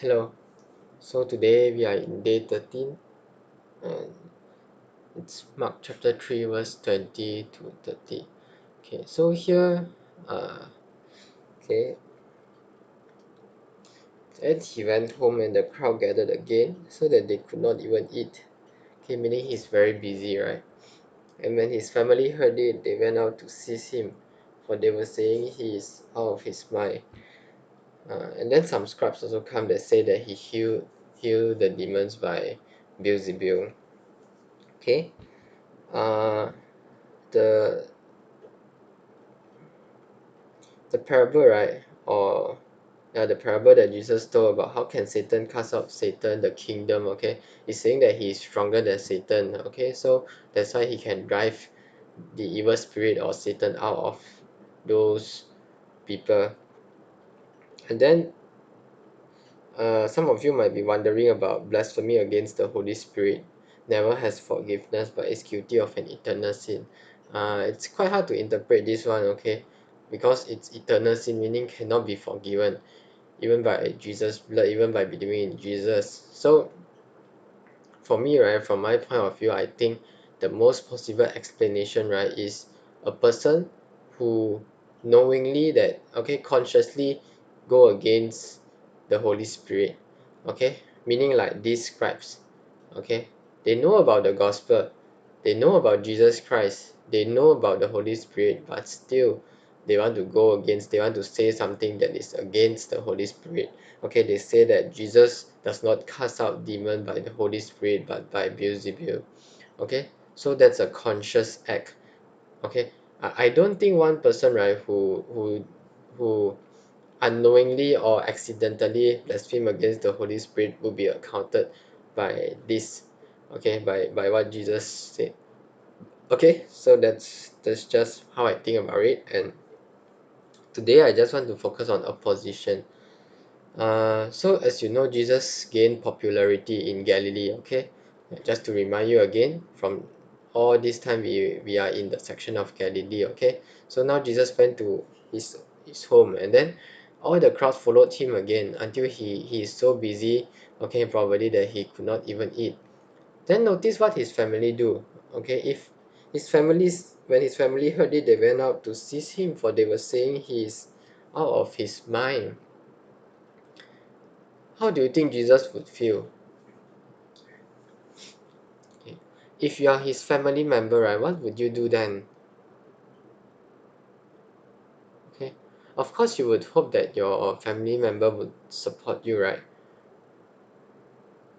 Hello. So today we are in day 13 and it's Mark chapter 3 verse 20 to 30. Okay, so here uh okay, and he went home and the crowd gathered again so that they could not even eat. Okay, meaning he's very busy, right? And when his family heard it, they went out to seize him, for they were saying he is out of his mind. And then some scribes also come that say that he healed the demons by Beelzebul. Okay. Uh the the parable, right? Or yeah, the parable that Jesus told about how can Satan cast out Satan, the kingdom, okay? He's saying that he is stronger than Satan, okay? So that's why he can drive the evil spirit or Satan out of those people. And then some of you might be wondering about blasphemy against the Holy Spirit. Never has forgiveness, but is guilty of an eternal sin. It's quite hard to interpret this one, okay? Because it's eternal sin, meaning cannot be forgiven, even by Jesus' blood, even by believing in Jesus. So for me, right, from my point of view, I think the most possible explanation, right, is a person who knowingly that, okay, consciously go against the Holy Spirit, okay, meaning like these scribes, okay, they know about the gospel, they know about Jesus Christ, they know about the Holy Spirit, but still they want to go against, they want to say something that is against the Holy Spirit. Okay, they say that Jesus does not cast out demon by the Holy Spirit but by Beelzebub. Okay, so that's a conscious act. Okay, I don't think one person, right, who unknowingly or accidentally blaspheme against the Holy Spirit will be accounted by this, okay, by what Jesus said. Okay, so that's just how I think about it. And today I just want to focus on opposition. So as you know, Jesus gained popularity in Galilee, okay? Just to remind you again, from all this time we are in the section of Galilee, okay? So now Jesus went to his home, and then all the crowds followed him again until he is so busy, okay, probably that he could not even eat. Then notice what his family do, okay? If when his family heard it, they went out to seize him, for they were saying he is out of his mind. How do you think Jesus would feel? Okay. If you are his family member, right, what would you do then? Okay. Of course, you would hope that your family member would support you, right?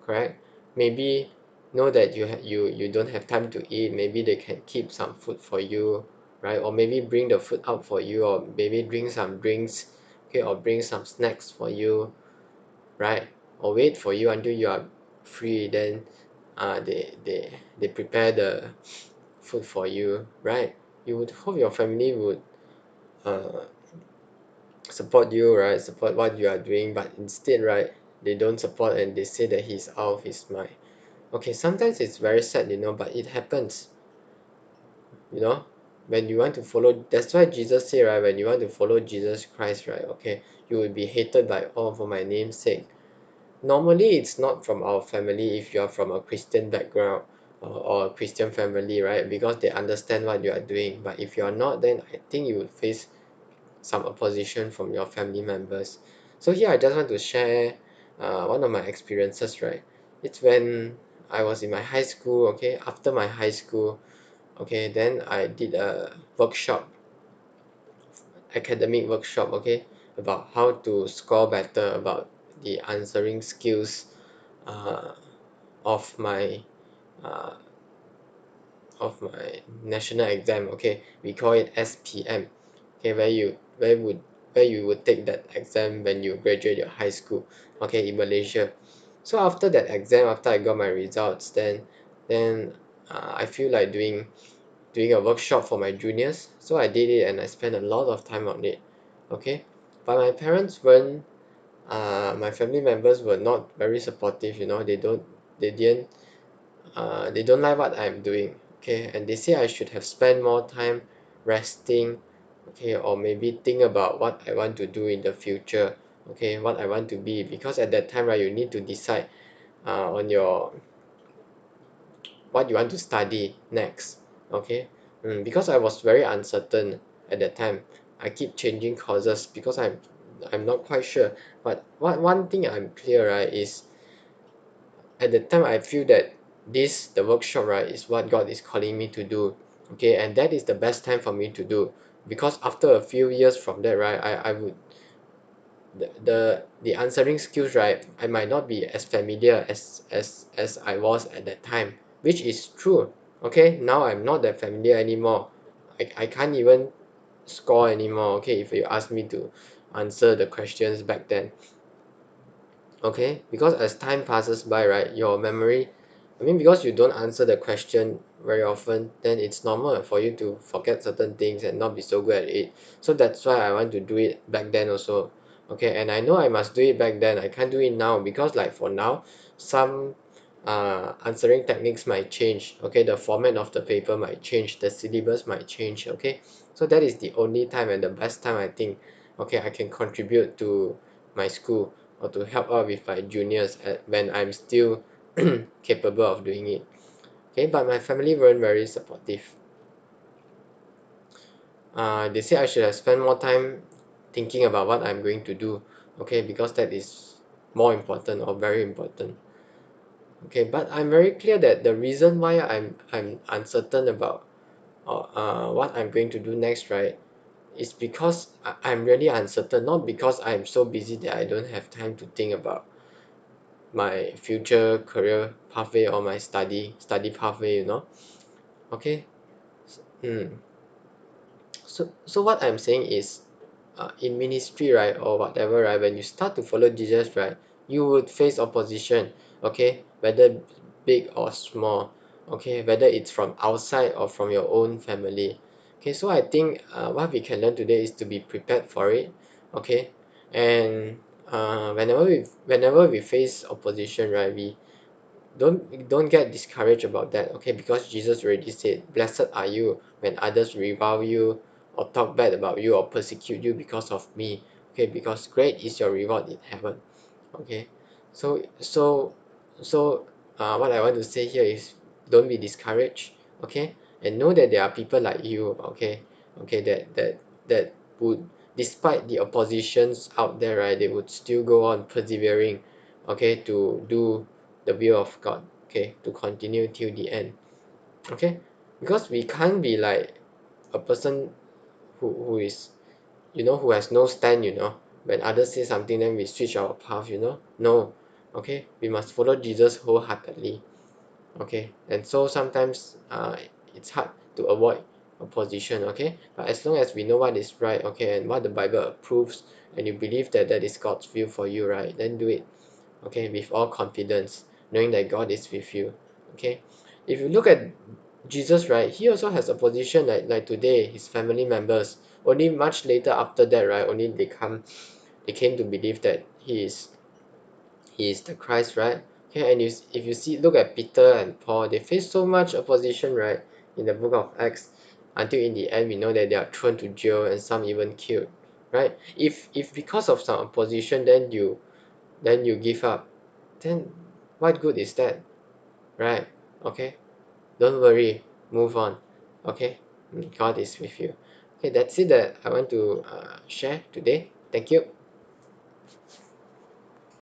Correct? Maybe know that you don't have time to eat. Maybe they can keep some food for you, right? Or maybe bring the food out for you, or maybe bring some drinks, okay, or bring some snacks for you, right? Or wait for you until you are free. Then, they prepare the food for you, right? You would hope your family would uh, support you, right? Support what you are doing, but instead, right, they don't support and they say that he's out of his mind. Okay, sometimes it's very sad, but it happens, you know, when you want to follow. That's why Jesus said, right, when you want to follow Jesus Christ, right, okay, you will be hated by all for my name's sake. Normally it's not from our family if you are from a Christian background, or a Christian family, right? Because they understand what you are doing. But if you are not, then I think you would face some opposition from your family members. So here I just want to share one of my experiences, right? It's when I was in my high school, okay? After my high school, okay, then I did a workshop, academic workshop, okay, about how to score better, about the answering skills uh, of my uh, national exam, okay, we call it SPM, okay, where you would take that exam when you graduate your high school, okay, in Malaysia. So after that exam, after I got my results, then I feel like doing a workshop for my juniors. So I did it and I spent a lot of time on it, okay. But my parents weren't my family members were not very supportive, they don't like what I'm doing, okay, and they say I should have spent more time resting, okay, or maybe think about what I want to do in the future, okay, what I want to be, because at that time, right, you need to decide on your what you want to study next, okay. Because I was very uncertain at that time. I keep changing courses because I'm not quite sure. But one thing I'm clear, right, is at the time I feel that the workshop, right, is what God is calling me to do, okay. And that is the best time for me to do, because after a few years from that, right, I would the answering skills, right, I might not be as familiar as I was at that time, which is true, okay. Now I'm not that familiar anymore. I can't even score anymore, okay, if you ask me to answer the questions back then, okay. Because as time passes by, right, your memory, I mean, because you don't answer the question very often, then it's normal for you to forget certain things and not be so good at it. So that's why I want to do it back then also, okay. And I know I must do it back then, I can't do it now, because like for now, some answering techniques might change, okay. The format of the paper might change, the syllabus might change, okay. So that is the only time and the best time, I think, okay, I can contribute to my school, or to help out with my juniors when I'm still capable of doing it, okay. But my family weren't very supportive. They said I should have spent more time thinking about what I'm going to do, okay, because that is more important, or very important, okay. But I'm very clear that the reason why I'm uncertain about what I'm going to do next, right, is because I'm really uncertain, not because I'm so busy that I don't have time to think about my future career pathway, or my study pathway, okay. mm. So what I'm saying is, in ministry, right, or whatever, right, when you start to follow Jesus, right, you would face opposition, okay, whether big or small, okay, whether it's from outside or from your own family, okay. So I think what we can learn today is to be prepared for it, okay. And whenever we face opposition, right, we don't get discouraged about that, okay, because Jesus already said, blessed are you when others revile you, or talk bad about you, or persecute you because of me, okay, because great is your reward in heaven, okay. So what I want to say here is, don't be discouraged, okay. And know that there are people like you, okay, that would, despite the oppositions out there, right, they would still go on persevering, okay, to do the will of God, okay, to continue till the end, okay. Because we can't be like a person who is, who has no stand, when others say something, then we switch our path, no, okay. We must follow Jesus wholeheartedly, okay. And so sometimes it's hard to avoid opposition, okay. But as long as we know what is right, okay, and what the Bible approves, and you believe that that is God's will for you, right, then do it, okay, with all confidence, knowing that God is with you, okay. If you look at Jesus, right, he also has opposition, like today, his family members, only much later after that, right, only they came to believe that he is the Christ, right, okay. And if you see, look at Peter and Paul, they faced so much opposition, right, in the book of Acts, until in the end we know that they are thrown to jail, and some even killed, right. If because of some opposition, then you give up, then what good is that, right, okay. Don't worry, move on, okay. God is with you, okay. That's it that I want to share today. Thank you.